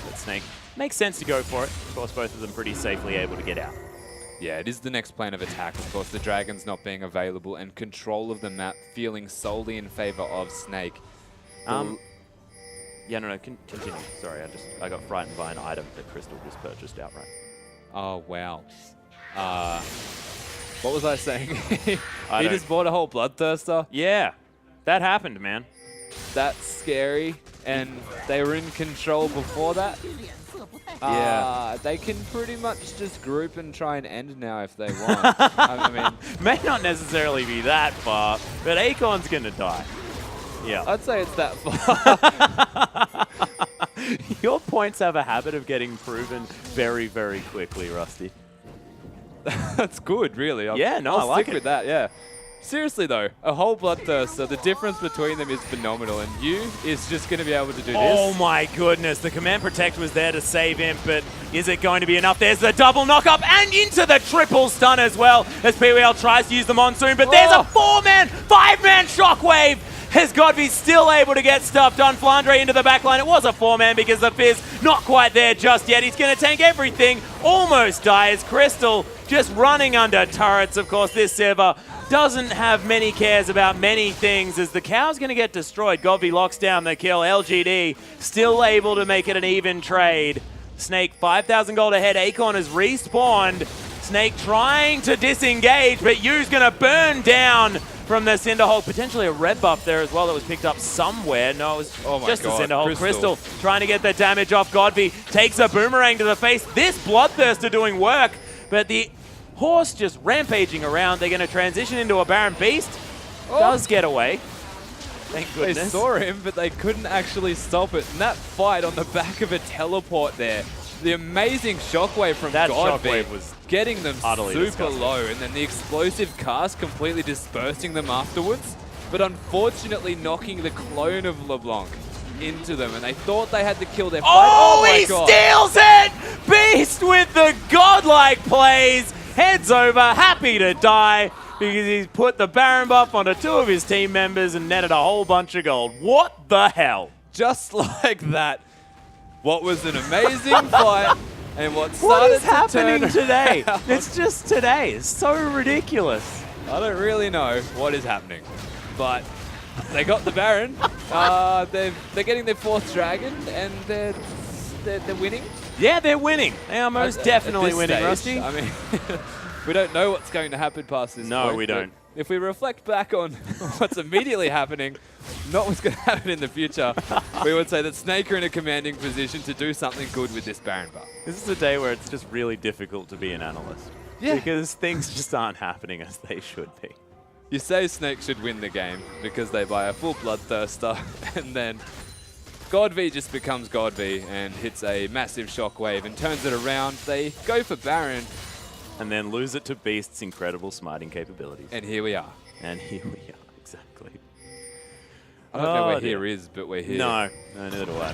But Snake makes sense to go for it. Of course, both of them pretty safely able to get out. Yeah, it is the next plan of attack. Of course, the Dragons not being available and control of the map feeling solely in favor of Snake. Yeah, no, continue. Sorry, I got frightened by an item that Crystal just purchased outright. Oh, wow. What was I saying? He I just bought a whole Bloodthirster? Yeah, that happened, man. That's scary. And they were in control before that? Yeah. They can pretty much just group and try and end now if they want. I mean, may not necessarily be that far, but Acorn's going to die. Yeah. I'd say it's that far. Your points have a habit of getting proven very, very quickly, Rusty. That's good, really. I like stick it. with that, yeah. Seriously, though, a whole Bloodthirster, the difference between them is phenomenal, and you is just going to be able to do this. Oh, my goodness. The Command Protect was there to save him, but is it going to be enough? There's the double knock-up and into the triple stun as well as PWL tries to use the Monsoon, but there's a 4-man, 5-man Shockwave. Has Godby still able to get stuff done? Flandre into the backline. It was a 4-man because the Fizz not quite there just yet. He's going to tank everything. Almost dies. Crystal just running under turrets. Of course, this server doesn't have many cares about many things as the cow's going to get destroyed. Godby locks down the kill. LGD still able to make it an even trade. Snake 5,000 gold ahead. Acorn has respawned. Snake trying to disengage, but Yu's going to burn down from the Cinderhulk. Potentially a red buff there as well that was picked up somewhere. No, it was just a Cinderhulk. Crystal trying to get the damage off Godby. Takes a boomerang to the face. This Bloodthirster doing work, but the Horse just rampaging around. They're going to transition into a Baron Beast. Does get away. Thank goodness. They saw him, but they couldn't actually stop it. And that fight on the back of a teleport there, the amazing shockwave from Godby was getting them super disgusting. low, and then the explosive cast completely dispersing them afterwards, but unfortunately knocking the clone of LeBlanc into them, and they thought they had to kill their fight. Oh, my he God. steals it! Beast with the godlike plays, heads over, happy to die, because he's put the Baron buff onto 2 of his team members and netted a whole bunch of gold. What the hell? Just like that. What was an amazing fight, and what started What is to happening turn today? around. It's just today. It's so ridiculous. I don't really know what is happening, but they got the Baron. They're getting their 4th dragon, and they're winning. Yeah, they're winning. They are most definitely at this winning, stage. Rusty. I mean, we don't know what's going to happen past this No, point, we don't. If we reflect back on what's immediately happening, not what's going to happen in the future, we would say that Snake are in a commanding position to do something good with this Baron buff. This is a day where it's just really difficult to be an analyst. Yeah. Because things just aren't happening as they should be. You say Snake should win the game because they buy a full Bloodthirster, and then Godby just becomes Godby and hits a massive shockwave and turns it around. They go for Baron. And then lose it to Beast's incredible smiting capabilities. And here we are. And here we are, exactly. I don't know where here is, but we're here. No, neither do I.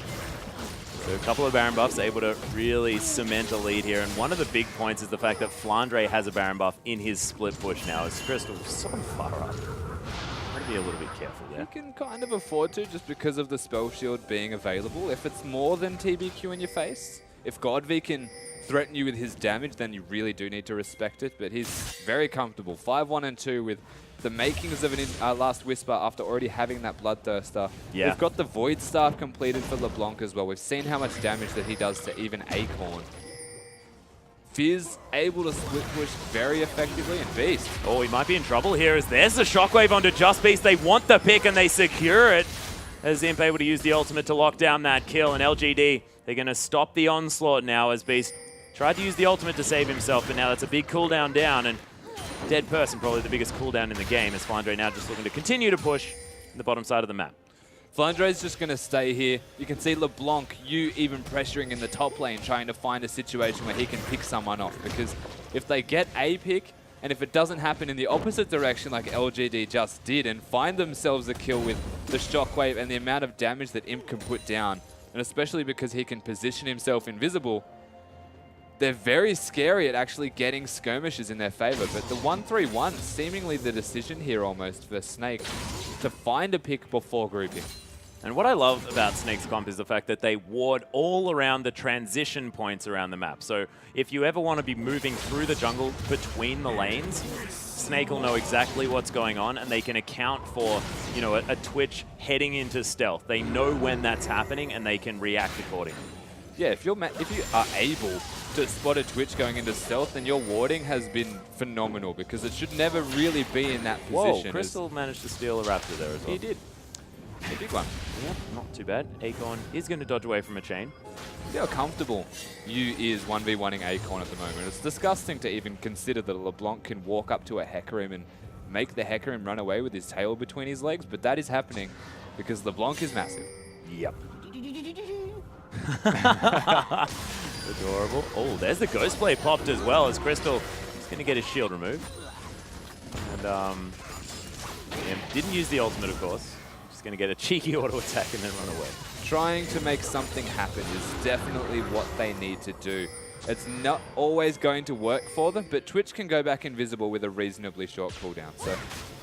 So a couple of Baron buffs able to really cement a lead here. And one of the big points is the fact that Flandre has a Baron buff in his split push now, as Crystal's so far up. Gotta be a little bit careful there. You can kind of afford to just because of the spell shield being available. If it's more than TBQ in your face, if Godby can threaten you with his damage, then you really do need to respect it. But he's very comfortable. 5-1 and 2 with the makings of an Last Whisper after already having that Bloodthirster. Yeah. We've got the Void Staff completed for LeBlanc as well. We've seen how much damage that he does to even Acorn. Fizz able to split push very effectively, and Beast. Oh, he might be in trouble here as there's the Shockwave onto Just Beast. They want the pick and they secure it. As Imp able to use the ultimate to lock down that kill, and LGD, they're going to stop the onslaught now as Beast tried to use the ultimate to save himself, but now that's a big cooldown down, and dead person probably the biggest cooldown in the game as Flandre now just looking to continue to push in the bottom side of the map. Flandre's just going to stay here. You can see LeBlanc, you even pressuring in the top lane, trying to find a situation where he can pick someone off. Because if they get a pick, and if it doesn't happen in the opposite direction like LGD just did, and find themselves a kill with the Shockwave and the amount of damage that Imp can put down, and especially because he can position himself invisible, they're very scary at actually getting skirmishes in their favor. But the 1-3-1, seemingly the decision here almost for Snake to find a pick before grouping. And what I love about Snake's comp is the fact that they ward all around the transition points around the map. So if you ever want to be moving through the jungle between the lanes, Snake will know exactly what's going on, and they can account for, you know, a Twitch heading into stealth. They know when that's happening, and they can react accordingly. Yeah, if you are able to spot a Twitch going into stealth, then your warding has been phenomenal, because it should never really be in that position. Whoa, Crystal managed to steal a Raptor there as well. He did. A big one. Yeah, not too bad. Acorn is going to dodge away from a chain. See how comfortable you is 1v1ing Acorn at the moment. It's disgusting to even consider that LeBlanc can walk up to a Hecarim and make the Hecarim run away with his tail between his legs, but that is happening because LeBlanc is massive. Yep. Adorable. Oh, there's the Ghost Blade popped as well as Crystal is going to get his shield removed. And yeah, didn't use the ultimate, of course. Just going to get a cheeky auto attack and then run away. Trying to make something happen is definitely what they need to do. It's not always going to work for them, but Twitch can go back invisible with a reasonably short cooldown. So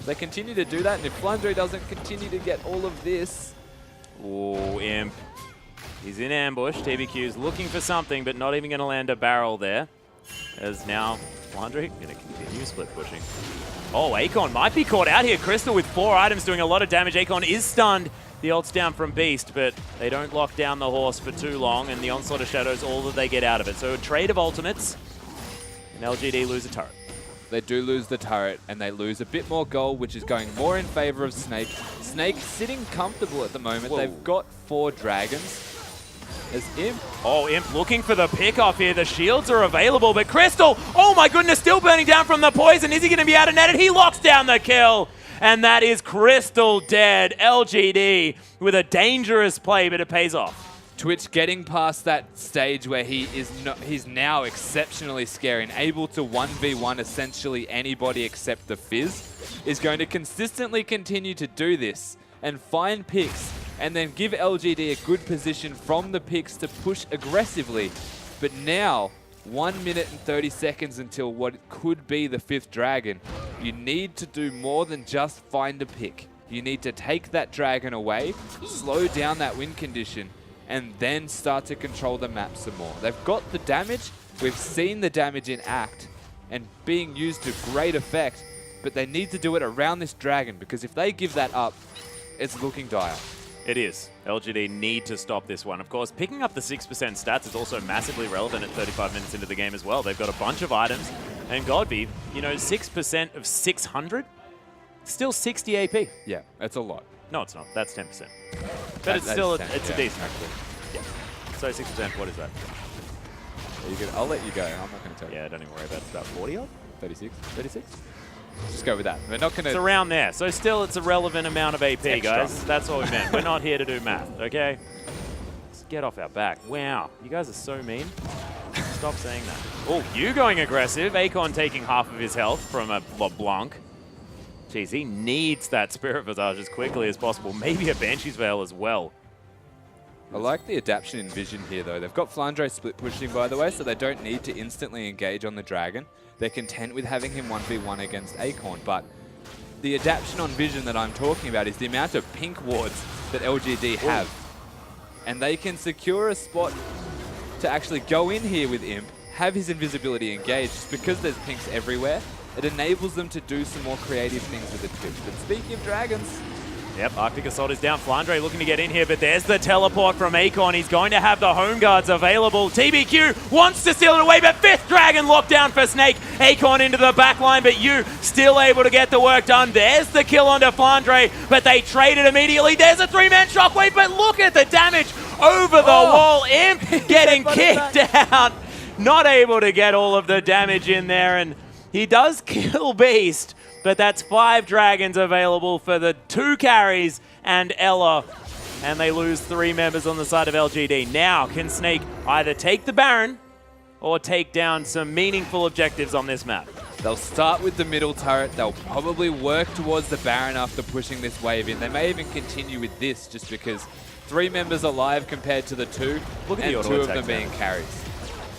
they continue to do that, and if Flandre doesn't continue to get all of this... Oh, Imp. He's in ambush. TBQ's looking for something, but not even going to land a barrel there. As now, Flandre going to continue split pushing. Oh, Acorn might be caught out here. Crystal with 4 items doing a lot of damage. Acorn is stunned. The ult's down from Beast, but they don't lock down the horse for too long, and the Onslaught of Shadows all that they get out of it. So a trade of ultimates, and LGD lose a turret. They do lose the turret, and they lose a bit more gold, which is going more in favor of Snake. Snake sitting comfortable at the moment. Whoa. They've got 4 dragons. As Imp. Oh, Imp looking for the pick-off here. The shields are available, but Crystal, oh my goodness, still burning down from the poison. Is he going to be able to net it? He locks down the kill. And that is Crystal dead. LGD with a dangerous play, but it pays off. Twitch getting past that stage where he's now exceptionally scary and able to 1v1 essentially anybody except the Fizz, is going to consistently continue to do this and find picks and then give LGD a good position from the picks to push aggressively. But now, 1 minute and 30 seconds until what could be the 5th dragon. You need to do more than just find a pick. You need to take that dragon away, slow down that win condition, and then start to control the map some more. They've got the damage. We've seen the damage in Act and being used to great effect, but they need to do it around this dragon, because if they give that up, it's looking dire. It is. LGD need to stop this one. Of course, picking up the 6% stats is also massively relevant at 35 minutes into the game as well. They've got a bunch of items. And Godby, you know, 6% of 600? Still 60 AP. Yeah, that's a lot. No, it's not. That's 10%. But it's still, it's a decent. Actually. Yeah. So 6%, what is that? I'll let you go. I'm not going to tell you. Yeah, don't even worry about it. It's about 40 odd? 36? 36? Just go with that. We're not going to... It's around there. So still, it's a relevant amount of AP, guys. That's what we meant. We're not here to do math, okay? Let's get off our back. Wow. You guys are so mean. Stop saying that. Oh, you going aggressive. Acorn taking half of his health from a LeBlanc. Jeez, he needs that Spirit Visage as quickly as possible. Maybe a Banshee's Veil as well. I like the adaptation in vision here, though. They've got Flandre split pushing, by the way, so they don't need to instantly engage on the dragon. They're content with having him 1v1 against Acorn, but the adaptation on vision that I'm talking about is the amount of pink wards that LGD have. And they can secure a spot to actually go in here with Imp, have his invisibility engaged, just because there's pinks everywhere, it enables them to do some more creative things with the Twitch. But speaking of dragons... Yep, Arctic Assault is down. Flandre looking to get in here, but there's the teleport from Acorn. He's going to have the home guards available. TBQ wants to steal it away, but 5th Dragon locked down for Snake. Acorn into the back line, but you still able to get the work done. There's the kill onto Flandre, but they trade it immediately. There's a 3-man shockwave, but look at the damage over the wall. Imp getting kicked out. Not able to get all of the damage in there, and he does kill Beast. But that's 5 dragons available for the 2 carries and Ella. And they lose 3 members on the side of LGD. Now, can Snake either take the Baron or take down some meaningful objectives on this map? They'll start with the middle turret. They'll probably work towards the Baron after pushing this wave in. They may even continue with this just because 3 members alive compared to the 2. Look at and the 2 of them auto-attack being carries.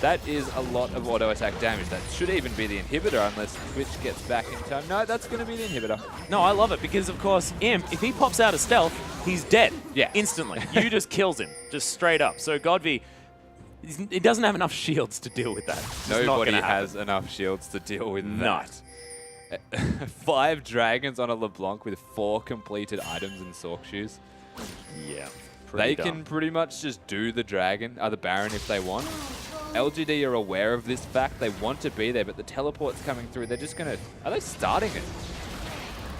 That is a lot of auto-attack damage. That should even be the inhibitor unless Twitch gets back in time. No, that's going to be the inhibitor. No, I love it because, of course, Imp, if he pops out of stealth, he's dead. Yeah. Instantly. You just kills him, just straight up. So Godby, he doesn't have enough shields to deal with that. Nobody has enough shields to deal with that. 5 dragons on a LeBlanc with 4 completed items and Sork shoes. Yeah. They can pretty much just do the dragon, the Baron if they want. LGD are aware of this fact. They want to be there, but the teleport's coming through. They're just going to... Are they starting it?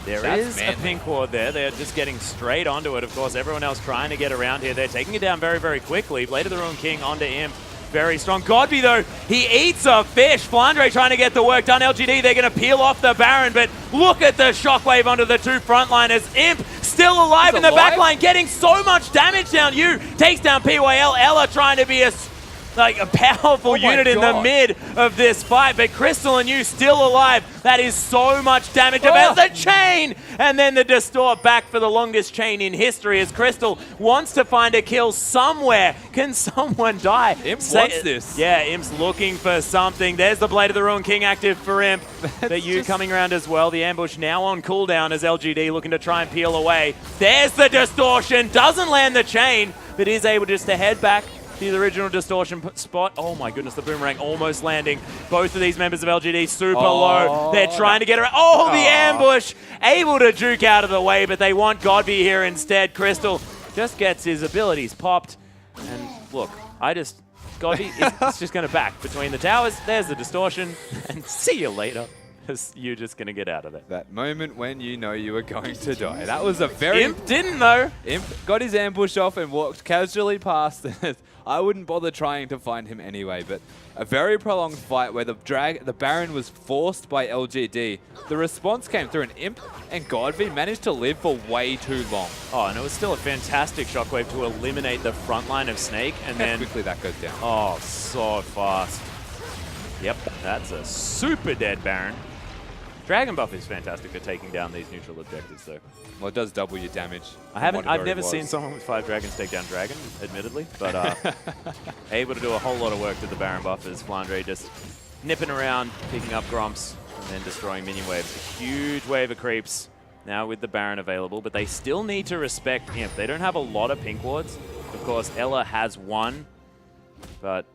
There is a pink ward there. They're just getting straight onto it. Of course, everyone else trying to get around here. They're taking it down very, very quickly. Blade of the Ruined King onto Imp. Very strong. Godby, though, he eats a fish. Flandre trying to get the work done. LGD, they're going to peel off the Baron, but look at the shockwave onto the 2 frontliners. Imp still alive in the back line, getting so much damage down. You takes down PYL. Ella trying to be a powerful unit in the mid of this fight, but Crystal and you still alive. That is so much damage about the chain, and then the distort back for the longest chain in history as Crystal wants to find a kill somewhere. Can someone die? Imp wants this. Yeah, Imp's looking for something. There's the Blade of the Ruined King active for Imp. But you coming around as well. The ambush now on cooldown as LGD looking to try and peel away. There's the distortion. Doesn't land the chain, but is able just to head back to the original distortion spot. Oh my goodness, the boomerang almost landing. Both of these members of LGD super low. They're trying to get around. Oh, the ambush! Able to juke out of the way, but they want Godby here instead. Crystal just gets his abilities popped. And look, Godby is just going to back between the towers. There's the distortion, and see you later. You're just going to get out of it. That moment when you know you were going to die. That was a very... Imp didn't, though. Imp got his ambush off and walked casually past it. I wouldn't bother trying to find him anyway, but a very prolonged fight where the Baron was forced by LGD. The response came through, and Imp and Godby managed to live for way too long. Oh, and it was still a fantastic shockwave to eliminate the front line of Snake, and then... quickly that goes down. Oh, so fast. Yep, that's a super dead Baron. Dragon buff is fantastic for taking down these neutral objectives, though. Well, it does double your damage. I've never seen someone with 5 dragons take down Dragon, admittedly, but able to do a whole lot of work to the Baron buff as Flandre just nipping around, picking up Gromps, and then destroying minion waves. A huge wave of creeps now with the Baron available, but they still need to respect Imp. They don't have a lot of pink wards. Of course, Ella has 1, but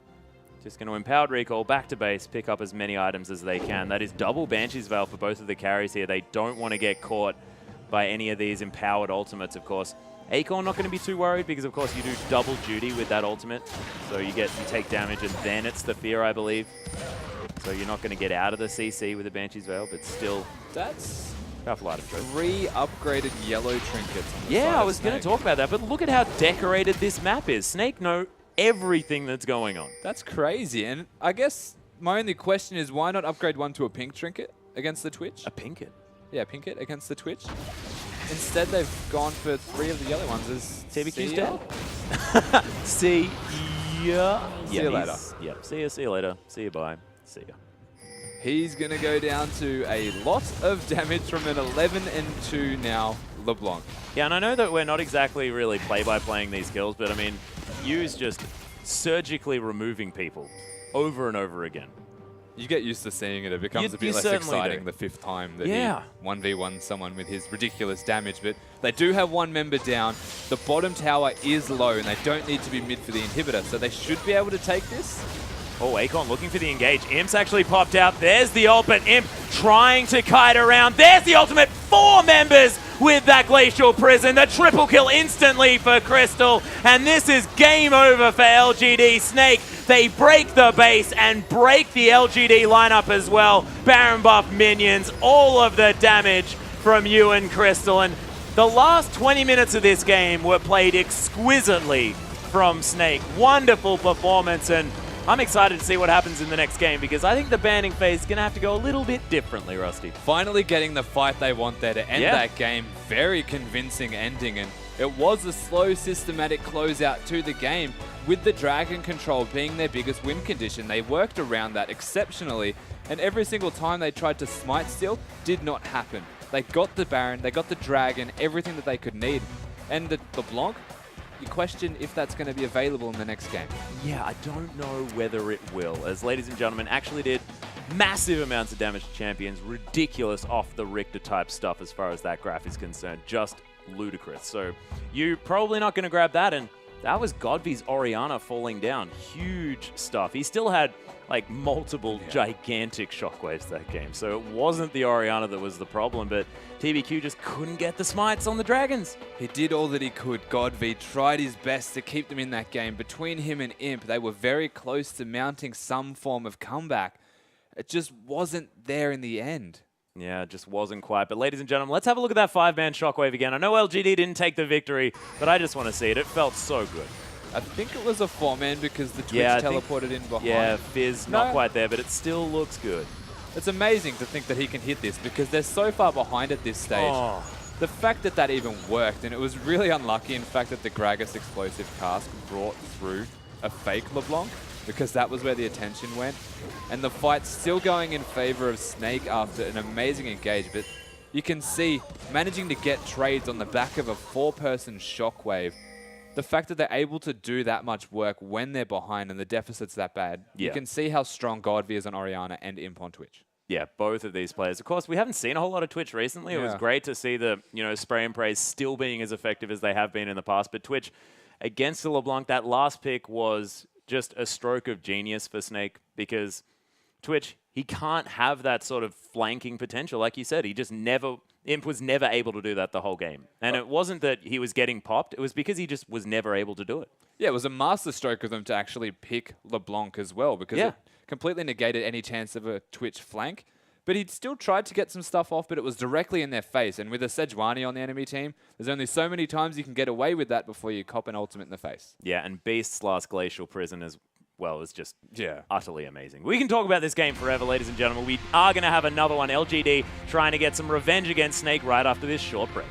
just going to Empowered Recall, back to base, pick up as many items as they can. That is double Banshee's Veil for both of the carries here. They don't want to get caught by any of these empowered ultimates, of course. Acorn not going to be too worried because, of course, you do double duty with that ultimate. So you take damage and then it's the fear, I believe. So you're not going to get out of the CC with the Banshee's Veil, but still, that's powerful item choice. 3 upgraded yellow trinkets. Yeah, I was going to talk about that, but look at how decorated this map is. Snake know everything that's going on. That's crazy. And I guess my only question is, why not upgrade 1 to a pink trinket against the Twitch? A pinket? Yeah, pinket against the Twitch. Instead, they've gone for 3 of the yellow ones. Is TBQ's dead? See ya. See you later. Yep. See you later. See you bye. See ya. He's going to go down to a lot of damage from an 11-2 now LeBlanc. Yeah, and I know that we're not exactly really play-by-playing these kills, but I mean, Yu's just surgically removing people over and over again. You get used to seeing it. It becomes a bit less exciting the 5th time that he 1v1 someone with his ridiculous damage. But they do have 1 member down. The bottom tower is low, and they don't need to be mid for the inhibitor, so they should be able to take this. Oh, Akon looking for the engage. Imp's actually popped out. There's the ult, but Imp trying to kite around. There's the ultimate. 4 members with that Glacial Prison. The triple kill instantly for Crystal. And this is game over for LGD. Snake, they break the base and break the LGD lineup as well. Baron buff minions, all of the damage from you and Crystal. And the last 20 minutes of this game were played exquisitely from Snake. Wonderful performance, and I'm excited to see what happens in the next game because I think the banning phase is going to have to go a little bit differently, Rusty. Finally getting the fight they want there to end that game. Very convincing ending, and it was a slow, systematic closeout to the game with the Dragon control being their biggest win condition. They worked around that exceptionally, and every single time they tried to smite steal, did not happen. They got the Baron, they got the Dragon, everything that they could need. And the Blanc, you question if that's going to be available in the next game. Yeah, I don't know whether it will, as ladies and gentlemen actually did massive amounts of damage to champions, ridiculous off the Richter type stuff as far as that graph is concerned, just ludicrous. So you're probably not going to grab that, and that was Godvy's Orianna falling down. Huge stuff. He still had like multiple gigantic shockwaves that game, so it wasn't the Orianna that was the problem, but TBQ just couldn't get the smites on the Dragons. He did all that he could. Godvy tried his best to keep them in that game. Between him and Imp, they were very close to mounting some form of comeback. It just wasn't there in the end. Yeah, it just wasn't quite. But ladies and gentlemen, let's have a look at that 5-man shockwave again. I know LGD didn't take the victory, but I just want to see it. It felt so good. I think it was a 4-man because the Twitch teleported in behind. Yeah, Fizz not quite there, but it still looks good. It's amazing to think that he can hit this because they're so far behind at this stage. Oh. The fact that that even worked, and it was really unlucky, in fact, that the Gragas explosive cask brought through a fake LeBlanc because that was where the attention went. And the fight's still going in favor of Snake after an amazing engage, but you can see managing to get trades on the back of a 4-person shockwave. The fact that they're able to do that much work when they're behind and the deficit's that bad, you can see how strong Godvy is on Orianna and Imp on Twitch. Yeah, both of these players. Of course, we haven't seen a whole lot of Twitch recently. It was great to see the spray and praise still being as effective as they have been in the past. But Twitch, against the LeBlanc, that last pick was just a stroke of genius for Snake because Twitch, he can't have that sort of flanking potential. Like you said, he just never... Imp was never able to do that the whole game. And it wasn't that he was getting popped. It was because he just was never able to do it. Yeah, it was a masterstroke of them to actually pick LeBlanc as well because it completely negated any chance of a Twitch flank. But he'd still tried to get some stuff off, but it was directly in their face. And with a Sejuani on the enemy team, there's only so many times you can get away with that before you cop an ultimate in the face. Yeah, and Beast's last Glacial Prison as well is just utterly amazing. We can talk about this game forever, ladies and gentlemen. We are going to have another one, LGD trying to get some revenge against Snake right after this short break.